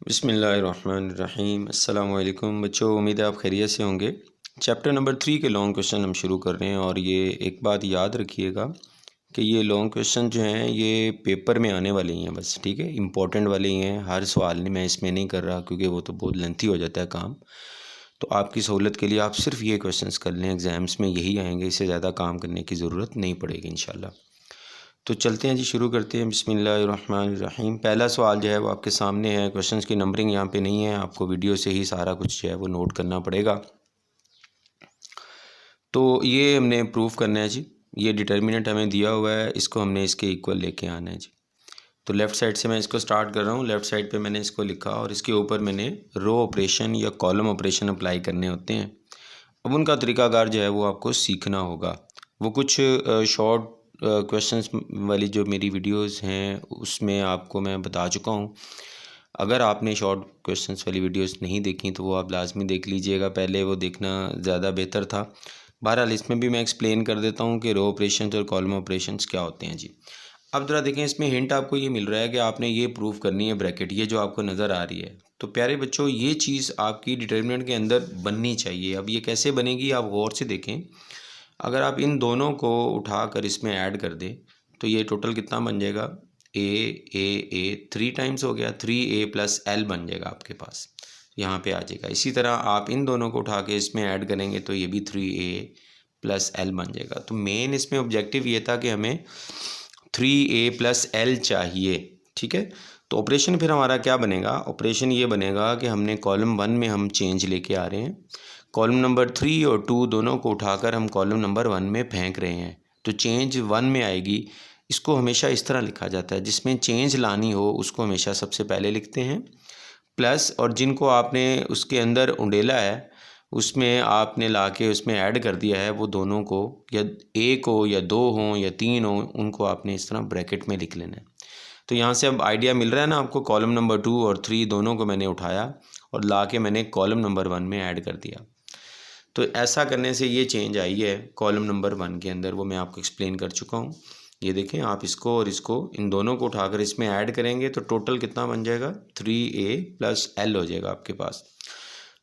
बिस्मिल्लाहिर्रहमानिर्रहीम। अस्सलाम वालेकुम बच्चों, उम्मीद है आप खैरियत से होंगे। चैप्टर नंबर 3 के लॉन्ग क्वेश्चन हम शुरू कर रहे हैं और ये एक बात याद रखिएगा कि ये लॉन्ग क्वेश्चन जो हैं ये पेपर में आने वाले ही हैं बस, ठीक है। इंपॉर्टेंट वाले ही हैं, हर सवाल नहीं मैं इसमें नहीं कर रहा क्योंकि वो तो बहुत लेंथी हो जाता है काम। तो आपकी सहूलत के लिए आप सिर्फ ये क्वेश्चंस कर लें, एग्ज़ाम्स में यही आएंगे, इससे ज़्यादा काम करने की ज़रूरत नहीं पड़ेगी इंशाल्लाह। तो चलते हैं जी, शुरू करते हैं। बिस्मिल्लाहिर्रहमानिर्रहीम। पहला सवाल जो है वो आपके सामने है। क्वेश्चंस की नंबरिंग यहाँ पे नहीं है, आपको वीडियो से ही सारा कुछ जो है वो नोट करना पड़ेगा। तो ये हमने प्रूफ करना है जी, ये डिटर्मिनेंट हमें दिया हुआ है, इसको हमने इसके इक्वल लेके आना है जी। तो लेफ़्ट साइड से मैं इसको स्टार्ट कर रहा हूँ। लेफ़्ट साइड पे मैंने इसको लिखा और इसके ऊपर मैंने रो ऑपरेशन या कॉलम ऑपरेशन अप्लाई करने होते हैं। अब उनका तरीक़ाकार जो है वो आपको सीखना होगा। वो कुछ शॉर्ट क्वेश्चंस वाली जो मेरी वीडियोस हैं उसमें आपको मैं बता चुका हूँ। अगर आपने शॉर्ट क्वेश्चंस वाली वीडियोस नहीं देखी तो वो आप लाजमी देख लीजिएगा, पहले वो देखना ज़्यादा बेहतर था। बहरहाल इसमें भी मैं एक्सप्लेन कर देता हूँ कि रो ऑपरेशंस और कॉलम ऑपरेशंस क्या होते हैं जी। अब ज़रा देखें, इसमें हिंट आपको ये मिल रहा है कि आपने ये प्रूफ करनी है ब्रैकेट, ये जो आपको नज़र आ रही है। तो प्यारे बच्चों, ये चीज़ आपकी डिटर्मिनेंट के अंदर बननी चाहिए। अब ये कैसे बनेगी आप गौर से देखें। अगर आप इन दोनों को उठाकर इसमें ऐड कर दें तो ये टोटल कितना बन जाएगा, ए 3 टाइम्स हो गया, 3a प्लस एल बन जाएगा आपके पास, यहाँ पे आ जाएगा। इसी तरह आप इन दोनों को उठा के इसमें ऐड करेंगे तो ये भी 3a प्लस एल बन जाएगा। तो मेन इसमें ऑब्जेक्टिव ये था कि हमें 3a प्लस एल चाहिए, ठीक है। तो ऑपरेशन फिर हमारा क्या बनेगा, ऑपरेशन ये बनेगा कि हमने कॉलम 1 में हम चेंज लेके आ रहे हैं, कॉलम नंबर 3 और 2 दोनों को उठाकर हम कॉलम नंबर 1 में फेंक रहे हैं। तो चेंज 1 में आएगी। इसको हमेशा इस तरह लिखा जाता है, जिसमें चेंज लानी हो उसको हमेशा सबसे पहले लिखते हैं प्लस, और जिनको आपने उसके अंदर उंडेला है उसमें आपने लाके उसमें ऐड कर दिया है, वो दोनों को या एक हो या दो हों या तीन हो, उनको आपने इस तरह ब्रैकेट में लिख लेना है। तो यहाँ से अब आइडिया मिल रहा है ना आपको, कॉलम नंबर 2 और 3 दोनों को मैंने उठाया और लाके मैंने कॉलम नंबर 1 में ऐड कर दिया। तो ऐसा करने से ये चेंज आई है कॉलम नंबर 1 के अंदर, वो मैं आपको एक्सप्लेन कर चुका हूँ। ये देखें, आप इसको और इसको इन दोनों को उठाकर इसमें ऐड करेंगे तो टोटल कितना बन जाएगा, 3a प्लस एल हो जाएगा आपके पास।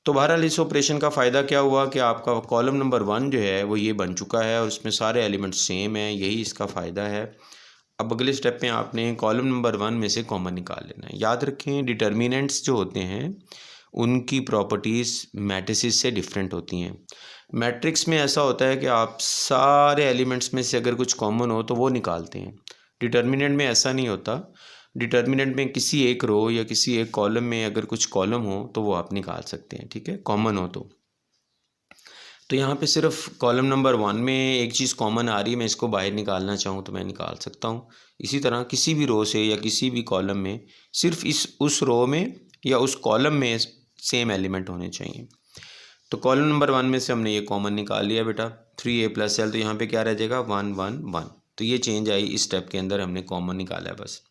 तो बहरहाल इस ऑपरेशन का फ़ायदा क्या हुआ कि आपका कॉलम नंबर 1 जो है वो ये बन चुका है और उसमें सारे एलिमेंट सेम हैं, यही इसका फ़ायदा है। अब अगले स्टेप में आपने कॉलम नंबर 1 में से कॉमन निकाल लेना है। याद रखें, डिटर्मिनेंट्स जो होते हैं उनकी प्रॉपर्टीज़ मैट्रिसेस से डिफरेंट होती हैं। मैट्रिक्स में ऐसा होता है कि आप सारे एलिमेंट्स में से अगर कुछ कॉमन हो तो वो निकालते हैं। डिटर्मिनेंट में ऐसा नहीं होता। डिटर्मिनेंट में किसी एक रो या किसी एक कॉलम में अगर कुछ कॉलम हो तो वो आप निकाल सकते हैं, ठीक है, कॉमन हो तो यहाँ पे सिर्फ कॉलम नंबर 1 में एक चीज़ कॉमन आ रही है, मैं इसको बाहर निकालना चाहूँ तो मैं निकाल सकता हूँ। इसी तरह किसी भी रो से या किसी भी कॉलम में सिर्फ उस रो में या उस कॉलम में सेम एलिमेंट होने चाहिए। तो कॉलम नंबर 1 में से हमने ये कॉमन निकाल लिया बेटा, 3a प्लस एल, तो यहाँ पे क्या रह जाएगा, 1 1 1। तो ये चेंज आई, इस स्टेप के अंदर हमने कॉमन निकाला है बस।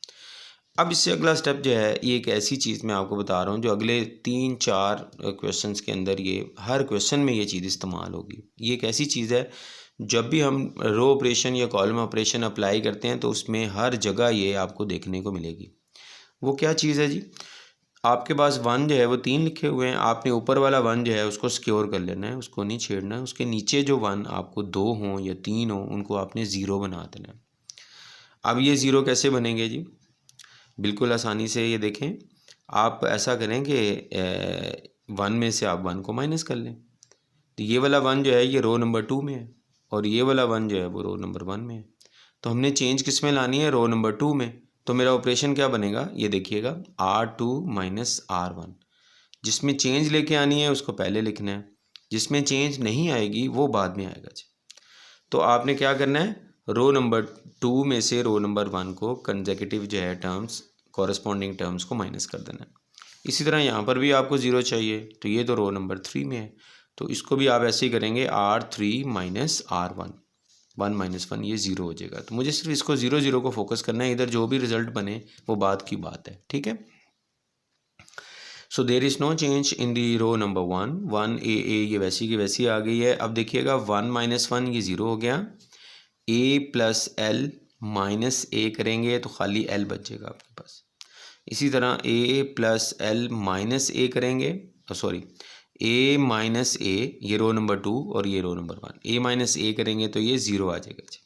अब इससे अगला स्टेप जो है, ये एक ऐसी चीज़ मैं आपको बता रहा हूँ जो अगले 3-4 क्वेश्चंस के अंदर ये हर क्वेश्चन में ये चीज़ इस्तेमाल होगी। ये एक ऐसी चीज़ है, जब भी हम रो ऑपरेशन या कॉलम ऑपरेशन अप्लाई करते हैं तो उसमें हर जगह ये आपको देखने को मिलेगी। वो क्या चीज़ है जी, आपके पास 1 जो है वो 3 लिखे हुए हैं, आपने ऊपर वाला 1 जो है उसको सिक्योर कर लेना है, उसको नहीं छेड़ना है। उसके नीचे जो 1 आपको 2 हों या 3 हों उनको आपने ज़ीरो बना देना है। अब ये ज़ीरो कैसे बनेंगे जी, बिल्कुल आसानी से। ये देखें, आप ऐसा करें कि 1 में से आप 1 को माइनस कर लें। तो ये वाला 1 जो है ये रो नंबर 2 में है और ये वाला 1 जो है वो रो नंबर 1 में है। तो हमने चेंज किस में लानी है, रो नंबर 2 में। तो मेरा ऑपरेशन क्या बनेगा, ये देखिएगा, R2 माइनस R1। जिसमें चेंज लेके आनी है उसको पहले लिखना है, जिसमें चेंज नहीं आएगी वो बाद में आएगा जी। तो आपने क्या करना है, रो नंबर 2 में से रो नंबर 1 को कंसेक्यूटिव जो है टर्म्स, कॉरस्पॉन्डिंग टर्म्स को माइनस कर देना है। इसी तरह यहाँ पर भी आपको ज़ीरो चाहिए, तो ये तो रो नंबर 3 में है, तो इसको भी आप ऐसे ही करेंगे, R3 माइनस R1, 1 माइनस 1, ये ज़ीरो हो जाएगा। तो मुझे सिर्फ इसको 0 0 को फोकस करना है, इधर जो भी रिजल्ट बने वो बात की बात है, ठीक है। So there is no change in the row number 1 ए ये वैसी की वैसी आ गई है। अब देखिएगा 1 माइनस 1 ये ज़ीरो हो गया, ए प्लस एल माइनस ए करेंगे तो खाली एल बचेगा आपके पास। इसी तरह ए प्लस एल माइनस ए करेंगे, सॉरी ए माइनस ए, ये रो नंबर 2 और ये रो नंबर 1, ए माइनस ए करेंगे तो ये 0 आ जाएगा जी।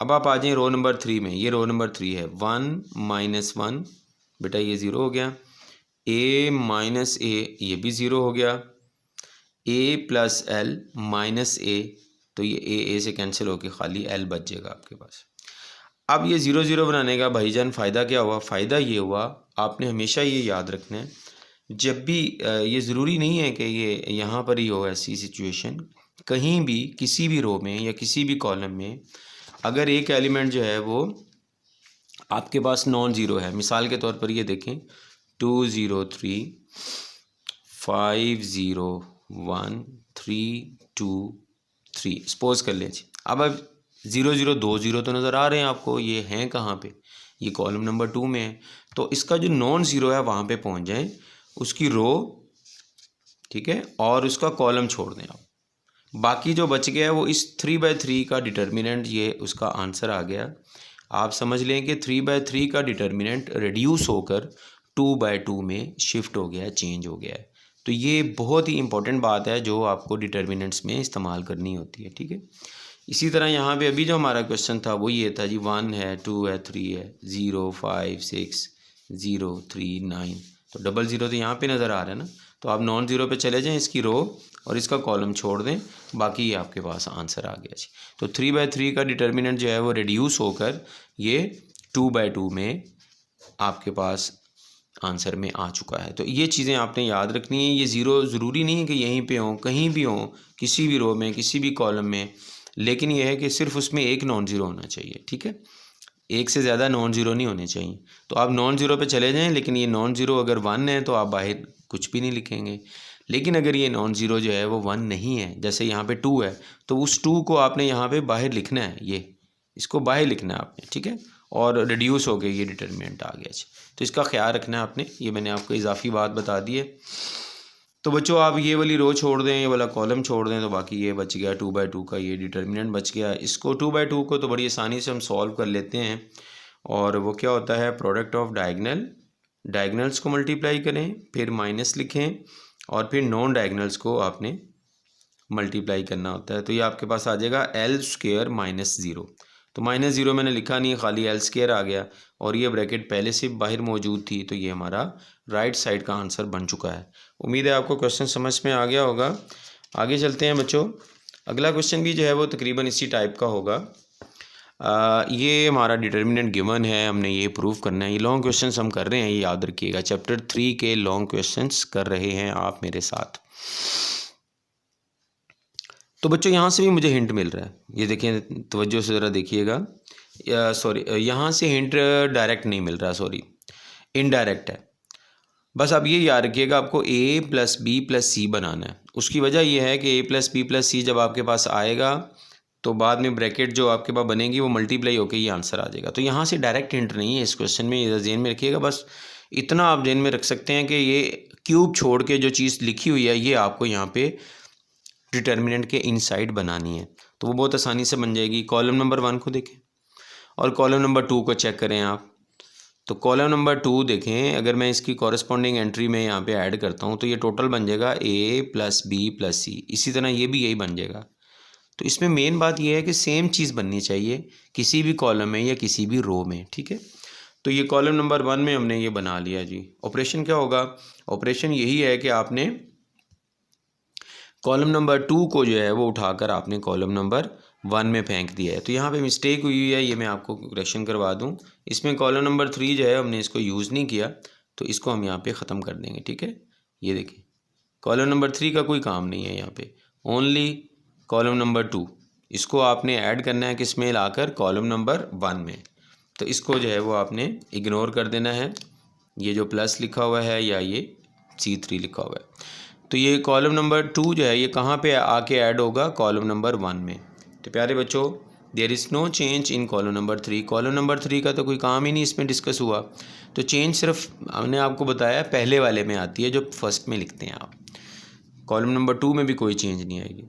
अब आप आ जाएँ रो नंबर 3 में, ये रो नंबर 3 है, 1 माइनस 1, बेटा ये 0 हो गया, ए माइनस ए ये भी 0 हो गया, ए प्लस एल माइनस ए, तो ये ए से कैंसिल होकर खाली एल बच जाएगा आपके पास। अब ये 0 0 बनाने का भाईजान फ़ायदा क्या हुआ? फ़ायदा ये हुआ, आपने हमेशा ये याद रखना है, जब भी ये ज़रूरी नहीं है कि ये यहाँ पर ही हो ऐसी सिचुएशन, कहीं भी किसी भी रो में या किसी भी कॉलम में अगर एक एलिमेंट जो है वो आपके पास नॉन ज़ीरो है, मिसाल के तौर पर ये देखें 2 0 3 5 0 1 3 2 3 सपोज कर लें जी। अब 0 0 2 0 तो नज़र आ रहे हैं आपको, ये हैं कहाँ पे? ये कॉलम नंबर 2 में है। तो इसका जो नॉन ज़ीरो है वहाँ पे पहुँच जाएं, उसकी रो, ठीक है, और उसका कॉलम छोड़ दें आप। बाकी जो बच गया है वो इस 3/3 का डिटर्मिनेंट, ये उसका आंसर आ गया। आप समझ लें कि 3/3 का डिटर्मिनेंट रिड्यूस होकर 2/2 में शिफ्ट हो गया है, चेंज हो गया है। तो ये बहुत ही इंपॉर्टेंट बात है जो आपको डिटर्मिनेंट्स में इस्तेमाल करनी होती है, ठीक है। इसी तरह यहाँ पे अभी जो हमारा क्वेश्चन था वो ये था जी, 1 है, 2 है, 3 है, 0 5 6 0 3 9, तो 0 0 तो यहाँ पे नज़र आ रहा है ना। तो आप नॉन ज़ीरो पे चले जाएं, इसकी रो और इसका कॉलम छोड़ दें, बाकी ये आपके पास आंसर आ गया जी। तो 3/3 का डिटर्मिनेंट जो है वो रिड्यूस होकर ये 2/2 में आपके पास आंसर में आ चुका है। तो ये चीज़ें आपने याद रखनी है। ये ज़ीरो ज़रूरी नहीं है कि यहीं पे हों, कहीं भी हों, किसी भी रो में, किसी भी कॉलम में, लेकिन यह है कि सिर्फ उसमें एक नॉन ज़ीरो होना चाहिए, ठीक है। एक से ज़्यादा नॉन ज़ीरो नहीं होने चाहिए। तो आप नॉन ज़ीरो पे चले जाएं, लेकिन ये नॉन ज़ीरो अगर 1 है तो आप बाहर कुछ भी नहीं लिखेंगे। लेकिन अगर ये नॉन ज़ीरो जो है वो 1 नहीं है, जैसे यहाँ पे 2 है, तो उस 2 को आपने यहाँ पे बाहर लिखना है, ये इसको बाहर लिखना है आपने, ठीक है। और रिड्यूस हो गई, ये डिटर्मिनेंट आ गया जी। तो इसका ख्याल रखना है आपने, ये मैंने आपको इजाफी बात बता दी है। तो बच्चों आप ये वाली रो छोड़ दें, ये वाला कॉलम छोड़ दें, तो बाकी ये बच गया 2/2 का, ये डिटर्मिनेंट बच गया। इसको 2/2 को तो बड़ी आसानी से हम सॉल्व कर लेते हैं, और वो क्या होता है, प्रोडक्ट ऑफ डायगनल्स को मल्टीप्लाई करें, फिर माइनस लिखें, और फिर नॉन डायगनल्स को आपने मल्टीप्लाई करना होता है। तो ये आपके पास आ जाएगा L² माइनस 0। तो माइनस 0 मैंने लिखा नहीं, खाली L² आ गया, और ये ब्रैकेट पहले से बाहर मौजूद थी, तो ये हमारा राइट साइड का आंसर बन चुका है। उम्मीद है आपको क्वेश्चन समझ में आ गया होगा। आगे चलते हैं बच्चों। अगला क्वेश्चन भी जो है वो तकरीबन इसी टाइप का होगा। ये हमारा डिटर्मिनेंट गिवन है, हमने ये प्रूव करना है। ये लॉन्ग क्वेश्चंस हम कर रहे हैं, ये याद रखिएगा, चैप्टर 3 के लॉन्ग क्वेश्चंस कर रहे हैं आप मेरे साथ। तो बच्चों यहाँ से भी मुझे हिंट मिल रहा है, ये देखिए, तवज्जो से ज़रा देखिएगा। सॉरी, यहाँ से हिंट डायरेक्ट नहीं मिल रहा, सॉरी इनडायरेक्ट है। बस अब ये याद रखिएगा, आपको a + b + c बनाना है। उसकी वजह यह है कि a + b + c जब आपके पास आएगा तो बाद में ब्रैकेट जो आपके पास बनेगी वो मल्टीप्लाई होकर ये आंसर आ जाएगा। तो यहाँ से डायरेक्ट हिंट नहीं है इस क्वेश्चन में, ये ज़हन में रखिएगा। बस इतना आप ज़हन में रख सकते हैं कि ये क्यूब छोड़ के जो चीज़ लिखी हुई है ये आपको यहाँ पे डिटर्मिनेंट के इनसाइड बनानी है, तो वो बहुत आसानी से बन जाएगी। कॉलम नंबर 1 को देखें और कॉलम नंबर 2 को चेक करें आप। तो कॉलम नंबर 2 देखें, अगर मैं इसकी कॉरेस्पॉन्डिंग एंट्री में यहाँ पे ऐड करता हूँ तो ये टोटल बन जाएगा a + b + c। इसी तरह ये भी यही बन जाएगा। तो इसमें मेन बात यह है कि सेम चीज़ बननी चाहिए किसी भी कॉलम में या किसी भी रो में, ठीक है। तो ये कॉलम नंबर 1 में हमने ये बना लिया जी। ऑपरेशन क्या होगा? ऑपरेशन यही है कि आपने कॉलम नंबर 2 को जो है वो उठाकर आपने कॉलम नंबर 1 में फेंक दिया है। तो यहाँ पे मिस्टेक हुई है, ये मैं आपको करेक्शन करवा दूँ। इसमें कॉलम नंबर 3 जो है हमने इसको यूज़ नहीं किया, तो इसको हम यहाँ पे ख़त्म कर देंगे, ठीक है। ये देखिए, कॉलम नंबर 3 का कोई काम नहीं है यहाँ पे, ओनली कॉलम नंबर 2, इसको आपने ऐड करना है किस में, लाकर कॉलम नंबर 1 में। तो इसको जो है वो आपने इग्नोर कर देना है, ये जो प्लस लिखा हुआ है या ये C3 लिखा हुआ है। तो ये कॉलम नंबर 2 जो है ये कहाँ पे आके ऐड होगा, कॉलम नंबर 1 में। तो प्यारे बच्चों, there is no change in column number 3। Column number 3 का तो कोई काम ही नहीं इसमें डिस्कस हुआ। तो चेंज सिर्फ हमने आपको बताया पहले वाले में आती है जो फर्स्ट में लिखते हैं आप। कॉलम नंबर 2 में भी कोई चेंज नहीं आएगी।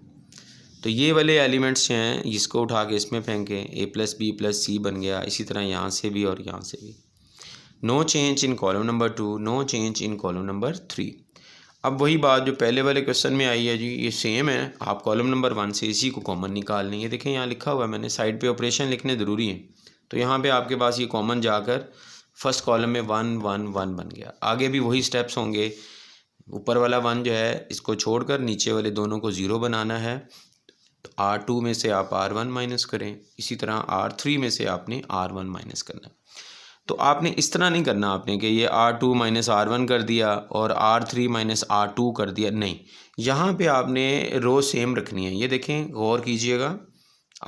तो ये वाले एलिमेंट्स हैं, इसको उठा के इसमें फेंकें, a + b + c बन गया। इसी तरह यहाँ से भी और यहाँ से भी। No change in column number 2, no change in column number 3। अब वही बात जो पहले वाले क्वेश्चन में आई है जी, ये सेम है। आप कॉलम नंबर 1 से इसी को कॉमन निकाल लें। ये देखें यहाँ लिखा हुआ है, मैंने साइड पे ऑपरेशन लिखने ज़रूरी है। तो यहाँ पे आपके पास ये कॉमन जाकर फर्स्ट कॉलम में 1 1 1 बन गया। आगे भी वही स्टेप्स होंगे। ऊपर वाला 1 जो है इसको छोड़कर नीचे वाले दोनों को 0 बनाना है। तो R2 में से आप R1 माइनस करें, इसी तरह R3 में से आपने R1 माइनस करना है। तो आपने इस तरह नहीं करना आपने कि ये R2 माइनस R1 कर दिया और R3 माइनस R2 कर दिया, नहीं। यहाँ पे आपने रो सेम रखनी है। ये देखें, गौर कीजिएगा,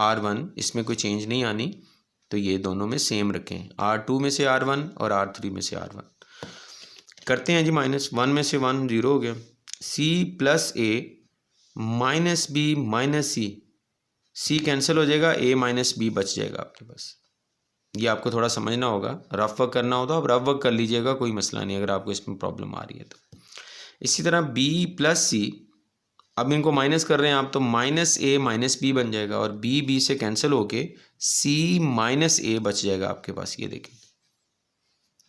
R1 इसमें कोई चेंज नहीं आनी, तो ये दोनों में सेम रखें। R2 में से R1 और R3 में से R1 करते हैं जी। -1 में से 1 0 हो गया। C plus A minus B minus C cancel हो जाएगा, A माइनस B बच जाएगा आपके पास। ये आपको थोड़ा समझना होगा। रफ वर्क करना हो तो आप रफ वर्क कर लीजिएगा, कोई मसला नहीं अगर आपको इसमें प्रॉब्लम आ रही है तो। इसी तरह B प्लस C, अब इनको माइनस कर रहे हैं आप, तो माइनस A माइनस B बन जाएगा और B से कैंसिल होके C माइनस A बच जाएगा आपके पास। ये देखें,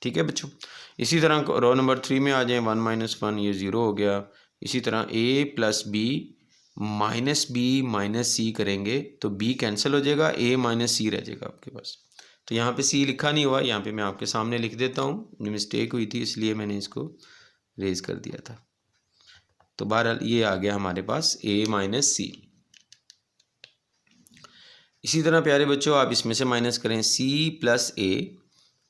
ठीक है बच्चों। इसी तरह रो नंबर 3 में आ जाए, 1 माइनस 1, ये 0 हो गया। इसी तरह A plus B minus B minus C करेंगे तो B कैंसिल हो जाएगा, A माइनस C रह जाएगा आपके पास। तो यहाँ पे C लिखा नहीं हुआ, यहाँ पे मैं आपके सामने लिख देता हूँ। मिस्टेक हुई थी इसलिए मैंने इसको रेज कर दिया था। तो बहरहाल ये आ गया हमारे पास A माइनस C। इसी तरह प्यारे बच्चों आप इसमें से माइनस करें, C plus A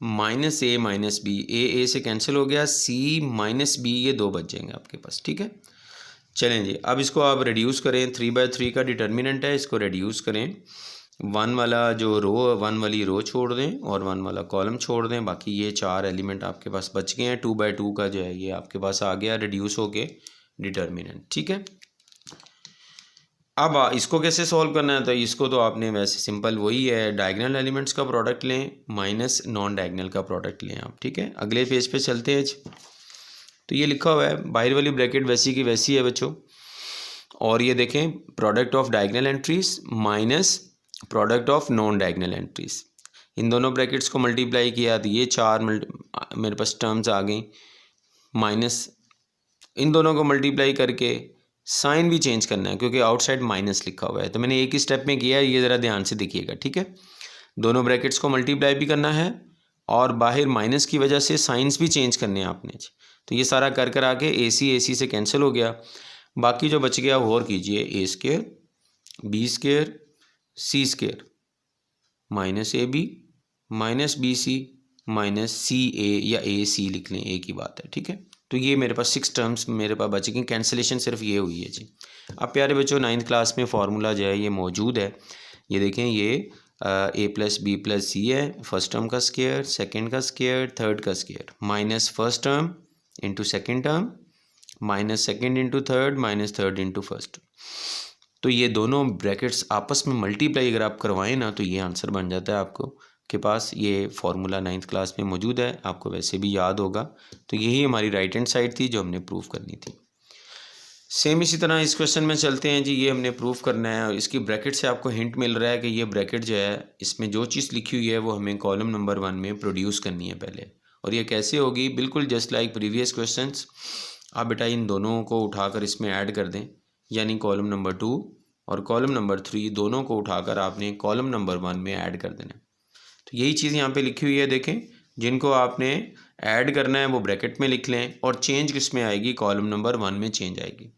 minus A minus B, A से कैंसिल हो गया, C माइनस B, ये 2 बच जाएंगे आपके पास, ठीक है। चलें जी, अब इसको आप रिड्यूस करें। 3/3 का डिटर्मिनेंट है, इसको रिड्यूस करें। 1 वाला जो रो, 1 वाली रो छोड़ दें और 1 वाला कॉलम छोड़ दें। बाकी ये 4 एलिमेंट आपके पास बच गए हैं। 2/2 का जो है ये आपके पास आ गया रिड्यूस होके डिटर्मिनेंट, ठीक है। अब इसको कैसे सॉल्व करना है, तो इसको तो आपने वैसे सिंपल वही है, डायगोनल एलिमेंट्स का प्रोडक्ट लें माइनस नॉन डायगोनल का प्रोडक्ट लें आप, ठीक है। अगले पेज पे चलते हैं। तो ये लिखा हुआ है, बाहर वाली ब्रैकेट वैसी की वैसी है बच्चों, और ये देखें product of diagonal entries minus product of non diagonal entries. इन दोनों ब्रैकेट्स को मल्टीप्लाई किया तो ये 4 मेरे पास टर्म्स आ गई, माइनस इन दोनों को मल्टीप्लाई करके साइन भी चेंज करना है क्योंकि आउटसाइड माइनस लिखा हुआ है। तो मैंने एक ही स्टेप में किया है, ये ज़रा ध्यान से देखिएगा, ठीक है। दोनों ब्रैकेट्स को मल्टीप्लाई भी करना है और बाहर माइनस की वजह से साइंस भी चेंज करने हैं आपने। तो ये सारा कर आके AC से कैंसिल हो गया। बाकी जो बच गया वो और कीजिए, A² B² C² minus AB minus BC minus CA या AC लिख लें, एक ही बात है, ठीक है। तो ये मेरे पास 6 टर्म्स मेरे पास बच गई। कैंसिलेशन सिर्फ ये हुई है जी। अब प्यारे बच्चों 9th क्लास में फार्मूला जो है ये मौजूद है। ये देखें, ये A plus B plus C है, फर्स्ट टर्म का स्क्वायर, सेकंड का स्क्वायर, थर्ड का square, minus first term into second term minus second into third minus third into first. तो ये दोनों ब्रैकेट्स आपस में मल्टीप्लाई अगर आप करवाएं ना तो ये आंसर बन जाता है आपको के पास। ये फार्मूला 9th क्लास में मौजूद है, आपको वैसे भी याद होगा। तो यही हमारी राइट हैंड साइड थी जो हमने प्रूव करनी थी। सेम इसी तरह इस क्वेश्चन में चलते हैं जी। ये हमने प्रूव करना है और इसकी ब्रैकेट से आपको हिंट मिल रहा है कि ये ब्रैकेट जो है इसमें जो चीज़ लिखी हुई है वो हमें कॉलम नंबर 1 में प्रोड्यूस करनी है पहले। और ये कैसे होगी, बिल्कुल जस्ट लाइक प्रीवियस क्वेश्चंस। आप बेटा इन दोनों को उठाकर इसमें ऐड कर दें, यानी कॉलम नंबर 2 और कॉलम नंबर 3 दोनों को उठाकर आपने कॉलम नंबर 1 में ऐड कर देना। तो यही चीज़ यहाँ पे लिखी हुई है, देखें। जिनको आपने ऐड करना है वो ब्रैकेट में लिख लें और चेंज किस में आएगी, कॉलम नंबर 1 में चेंज आएगी।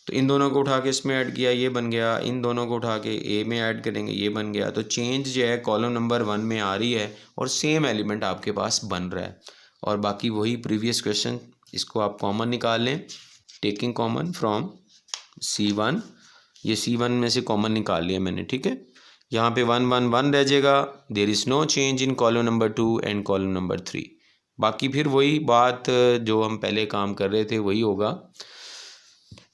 तो इन दोनों को उठा के इसमें ऐड किया, ये बन गया। इन दोनों को उठा के ए में ऐड करेंगे, ये बन गया। तो चेंज जो है कॉलम नंबर 1 में आ रही है और सेम एलिमेंट आपके पास बन रहा है। और बाकी वही प्रीवियस क्वेश्चन, इसको आप कॉमन निकाल लें, टेकिंग कॉमन फ्रॉम C1। ये C1 में से कॉमन निकाल लिया मैंने, ठीक है। यहाँ पे 1 1 1 रह जाएगा। There is no change in column number 2 and column number 3। बाकी फिर वही बात जो हम पहले काम कर रहे थे वही होगा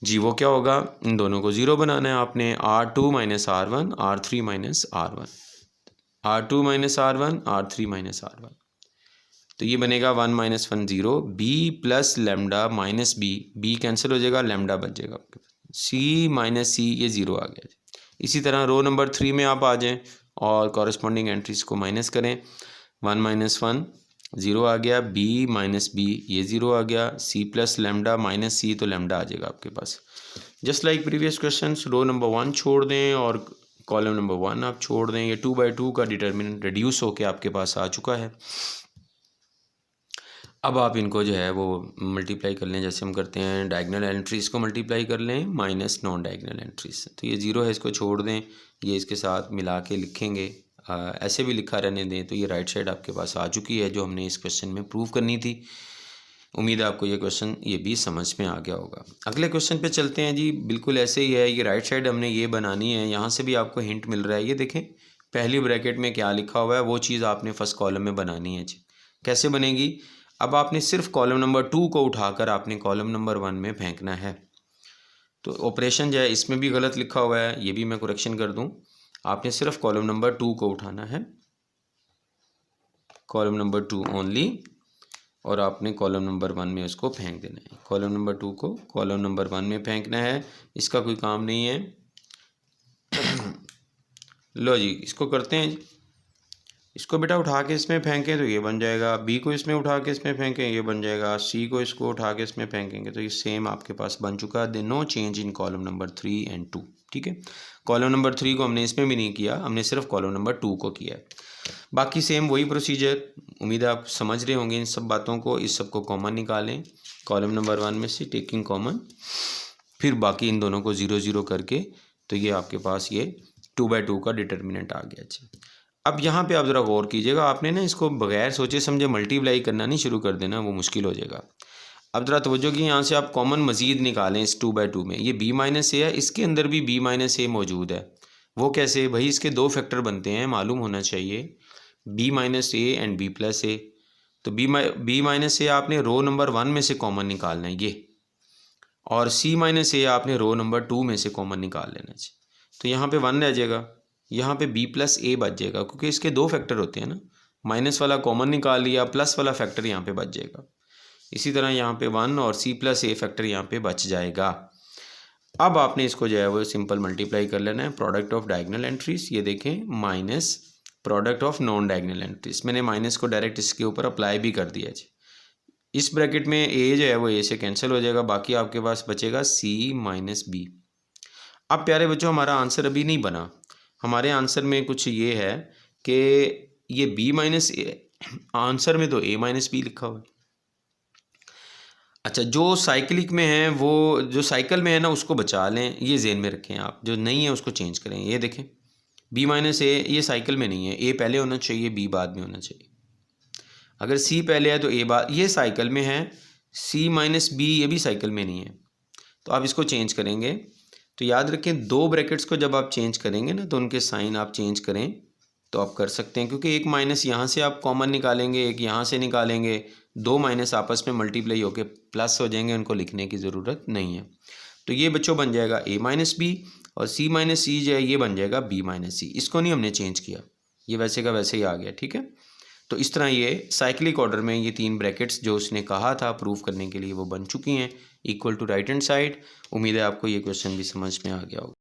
जी। वो क्या होगा, इन दोनों को 0 बनाना है आपने। R2 minus R1 R3 minus R1, R2 minus R1 R3 minus R1। तो ये बनेगा 1 minus 1 0, B plus lambda minus B cancel हो जाएगा, लेमडा बच जाएगा आपके पास। C माइनस C, ये 0 आ गया। इसी तरह रो नंबर 3 में आप आ जाएं और कॉरेस्पॉन्डिंग एंट्रीज को माइनस करें। 1 माइनस 1 ज़ीरो आ गया, बी माइनस बी ये ज़ीरो आ गया, C plus lambda minus C तो लेमडा आ जाएगा आपके पास। Just like previous question, row number 1 छोड़ दें और कॉलम नंबर 1 आप छोड़ दें। ये 2/2 का डिटर्मिनेंट रिड्यूस होके आपके पास आ चुका है। अब आप इनको जो है वो मल्टीप्लाई कर लें, जैसे हम करते हैं डायगनल एंट्रीज़ को मल्टीप्लाई कर लें माइनस नॉन डायगनल एंट्रीज। तो ये ज़ीरो है, इसको छोड़ दें, ये इसके साथ मिला के लिखेंगे, ऐसे भी लिखा रहने दें। तो ये राइट साइड आपके पास आ चुकी है जो हमने इस क्वेश्चन में प्रूव करनी थी। उम्मीद है आपको ये क्वेश्चन ये भी समझ में आ गया होगा। अगले क्वेश्चन पे चलते हैं जी। बिल्कुल ऐसे ही है, ये राइट साइड हमने ये बनानी है। यहाँ से भी आपको हिंट मिल रहा है, ये देखें पहली ब्रैकेट में क्या लिखा हुआ है वो चीज़ आपने फर्स्ट कॉलम में बनानी है जी। कैसे बनेगी? अब आपने सिर्फ कॉलम नंबर 2 को उठाकर आपने कॉलम नंबर 1 में फेंकना है। तो ऑपरेशन जो है इसमें भी गलत लिखा हुआ है, ये भी मैं करेक्शन कर दूं। आपने सिर्फ कॉलम नंबर 2 को उठाना है, कॉलम नंबर 2 ओनली, और आपने कॉलम नंबर 1 में उसको फेंक देना है। कॉलम नंबर 2 को कॉलम नंबर 1 में फेंकना है, इसका कोई काम नहीं है। लो जी, इसको करते हैं। इसको बेटा उठा के इसमें फेंकें तो ये बन जाएगा, बी को इसमें उठा के इसमें फेंकें ये बन जाएगा, सी को इसको उठा के इसमें फेंकेंगे तो ये सेम आपके पास बन चुका है। No change in column number 3 and 2। ठीक है, कॉलम नंबर 3 को हमने इसमें भी नहीं किया, हमने सिर्फ कॉलम नंबर 2 को किया है। बाकी सेम वही प्रोसीजर। उम्मीद है आप समझ रहे होंगे इन सब बातों को। इस सब को कॉमन निकालें कॉलम नंबर 1 में से, टेकिंग कॉमन, फिर बाकी इन दोनों को 0 0 करके, तो ये आपके पास ये 2/2 का डिटर्मिनेंट आ गया। अच्छा, अब यहाँ पे आप ज़रा गौर कीजिएगा, आपने ना इसको बगैर सोचे समझे मल्टीप्लाई करना नहीं शुरू कर देना, वो मुश्किल हो जाएगा। अब ज़रा तवज्जो की, यहाँ से आप कॉमन मज़ीद निकालें इस 2/2 में। ये b माइनस ए है, इसके अंदर भी b माइनस ए मौजूद है। वो कैसे भाई? इसके दो फैक्टर बनते हैं, मालूम होना चाहिए, b minus A and b plus A. तो b माइनस ए आपने रो नंबर 1 में से कॉमन निकालना है ये, और c माइनस ए आपने रो नंबर 2 में से कॉमन निकाल लेना है। तो यहाँ पे 1 रह जाएगा, यहाँ पे b प्लस ए बच जाएगा, क्योंकि इसके दो फैक्टर होते हैं ना। माइनस वाला कॉमन निकाल लिया, प्लस वाला फैक्टर यहाँ पे बच जाएगा। इसी तरह यहाँ पे 1 और c प्लस ए फैक्टर यहाँ पे बच जाएगा। अब आपने इसको जो है वो सिंपल मल्टीप्लाई कर लेना है। प्रोडक्ट ऑफ डायगोनल एंट्रीज, ये देखें, minus product of non diagonal entries. मैंने माइनस को डायरेक्ट इसके ऊपर अप्लाई भी कर दिया जी। इस ब्रैकेट में a जो है वो a से कैंसिल हो जाएगा, बाकी आपके पास बचेगा c माइनस बी। अब प्यारे बच्चों, हमारा आंसर अभी नहीं बना। हमारे आंसर में कुछ ये है कि ये b माइनस ए, आंसर में तो a माइनस बी लिखा हुआ है। अच्छा, जो साइक्लिक में है वो, जो साइकिल में है ना उसको बचा लें, ये जेन में रखें आप, जो नहीं है उसको चेंज करें। ये देखें b माइनस ए, ये साइकिल में नहीं है, a पहले होना चाहिए, b बाद में होना चाहिए। अगर c पहले है तो a बाद, ये साइकिल में है, c माइनस बी ये भी साइकिल में नहीं है, तो आप इसको चेंज करेंगे। तो याद रखें, दो ब्रैकेट्स को जब आप चेंज करेंगे ना तो उनके साइन आप चेंज करें तो आप कर सकते हैं, क्योंकि एक माइनस यहाँ से आप कॉमन निकालेंगे, एक यहाँ से निकालेंगे, दो माइनस आपस में मल्टीप्लाई होके प्लस हो जाएंगे, उनको लिखने की ज़रूरत नहीं है। तो ये बच्चों बन जाएगा a माइनस बी, और c माइनस सी जो है ये बन जाएगा b माइनस सी। इसको नहीं हमने चेंज किया, ये वैसे का वैसे ही आ गया। ठीक है, तो इस तरह ये साइक्लिक ऑर्डर में ये तीन ब्रैकेट्स जो उसने कहा था प्रूफ करने के लिए वो बन चुकी हैं, equal to right hand side. उम्मीद है आपको ये क्वेश्चन भी समझ में आ गया होगा।